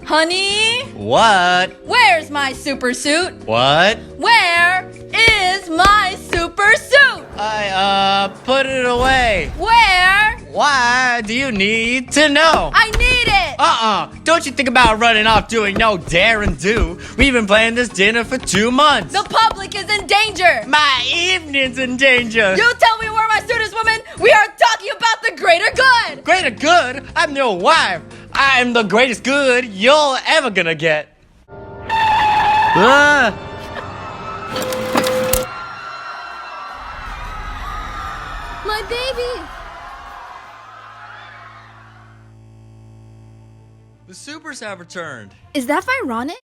Honey? What? Where's my super suit? What? Where is my super suit? I put it away. Where? Why do you need to know? I need it! Don't you think about running off doing no dare and do. We've been planning this dinner for 2 months. The public is in danger! My evening's in danger. You tell me where my suit is, woman! We are talking about the greater good! Greater good? I'm your wife. I'm the greatest good you're ever gonna get. My baby! The supers have returned. Is that ironic?